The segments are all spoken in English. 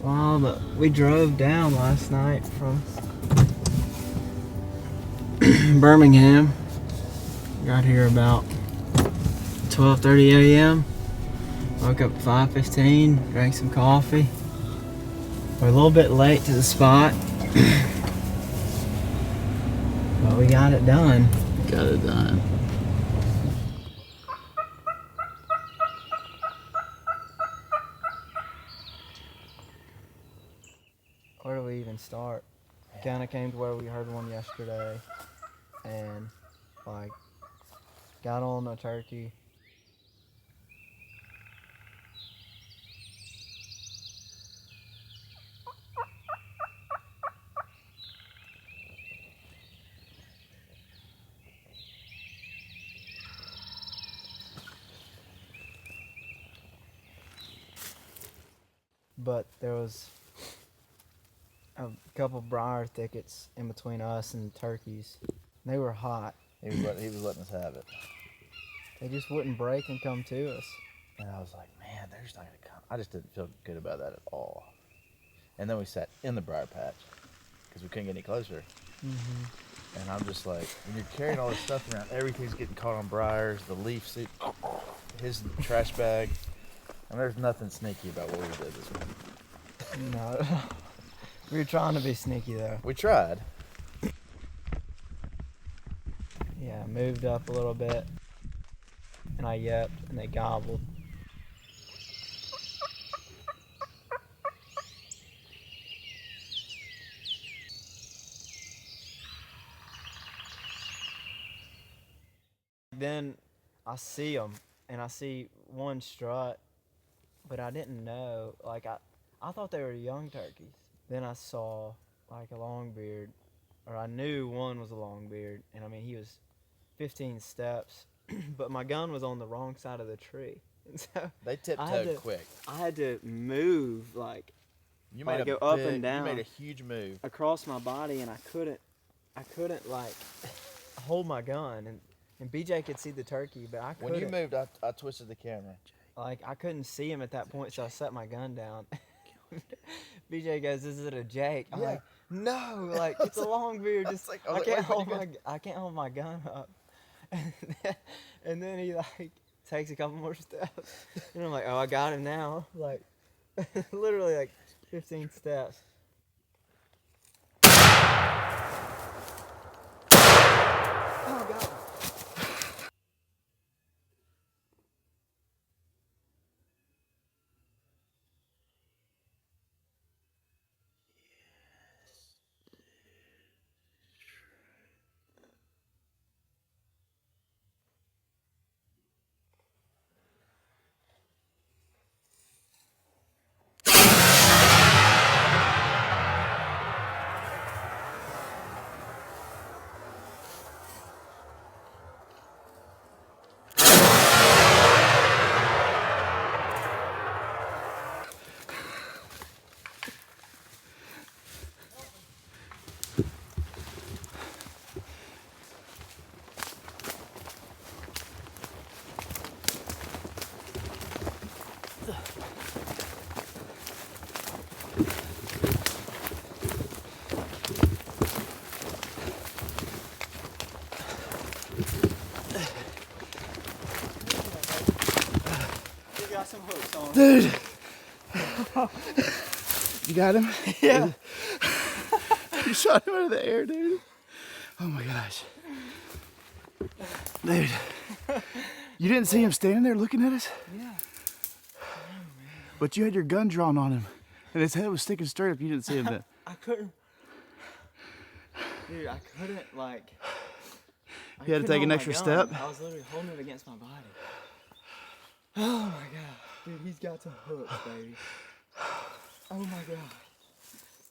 Well, but we drove down last night from Birmingham. Got here about 12:30 a.m. Woke up at 5:15, drank some coffee. We're a little bit late to the spot, but we got it done. Got it done. Where do we even start? Kind of came to where we heard one yesterday, and like got on a turkey. But there was a couple briar thickets in between us and the turkeys. They were hot. He was letting us have it. They just wouldn't break and come to us. And I was like, man, they're just not going to come. I just didn't feel good about that at all. And then we sat in the briar patch because we couldn't get any closer. Mm-hmm. And I'm just like, when you're carrying all this stuff around, everything's getting caught on briars, the leaves, his trash bag. And there's nothing sneaky about what we did this morning. No. We were trying to be sneaky though. We tried. Yeah, moved up a little bit. And I yelped and they gobbled. Then I see them and I see one strut, but I didn't know, like I thought they were young turkeys. Then I saw like a longbeard, or I knew one was a longbeard, and I mean he was 15 steps, but my gun was on the wrong side of the tree. And so they tiptoed quick. I had to move like you made go up and down. You made a huge move across my body, and I couldn't like hold my gun, and BJ could see the turkey, but I couldn't. When you moved, I twisted the camera. Like I couldn't see him at that point, so I set my gun down. BJ goes, "Is it a Jake?" I'm like, "No, like it's a longbeard. Just like I can't hold my gun up." And then he like takes a couple more steps, and I'm like, "Oh, I got him now!" Like literally like 15 steps. Oh God. Some hooks on. Dude! You got him? Yeah. You shot him out of the air, dude. Oh my gosh. Dude. You didn't see him standing there looking at us? Yeah. But you had your gun drawn on him. And his head was sticking straight up. You didn't see him then. I couldn't. Dude, I couldn't like. You had to take an extra step? I was literally holding it against my body. Oh my God. Dude, he's got some hooks, baby. Oh my God.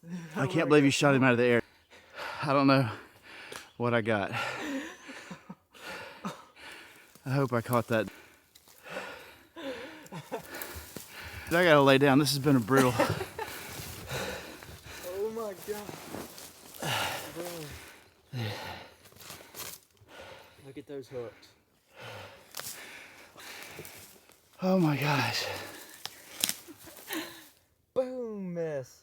Dude, I can't believe you shot him out of the air. I don't know what I got. I hope I caught that. I gotta lay down. This has been a brutal. Oh my God. Bro. Look at those hooks. Oh my gosh. Boom, miss.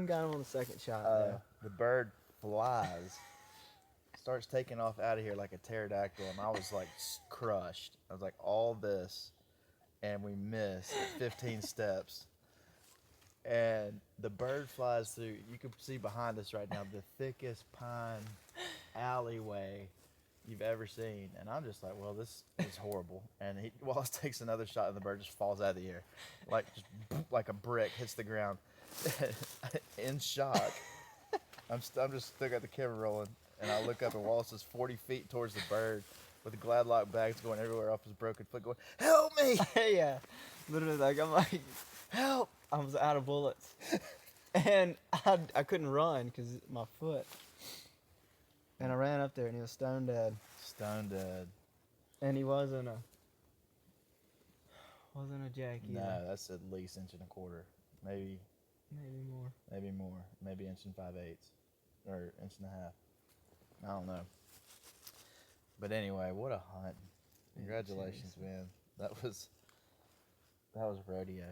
got him on the second shot. Though. The bird flies, starts taking off out of here like a pterodactyl, and I was like crushed. I was like, all this, and we miss at 15 steps. And the bird flies through. You can see behind us right now the thickest pine alleyway you've ever seen. And I'm just like, well, this is horrible. And Wallace takes another shot, and the bird just falls out of the air, like a brick hits the ground. In shock, I'm just still got the camera rolling, and I look up, and Wallace is 40 feet towards the bird with the Gladlock bags going everywhere off his broken foot, going, "Help me!" Yeah, literally, like I'm like, "Help!" I was out of bullets, and I couldn't run because my foot. And I ran up there, and he was stone dead. Stone dead. And he wasn't a jack either. No, that's at least inch and a quarter, maybe more. Maybe inch and 5/8, or inch and a half. I don't know. But anyway, what a hunt! Congratulations, man. That was rodeo.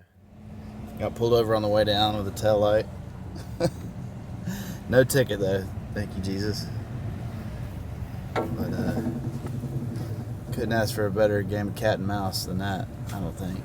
Got pulled over on the way down with a tail light. No ticket though. Thank you, Jesus. But couldn't ask for a better game of cat and mouse than that, I don't think.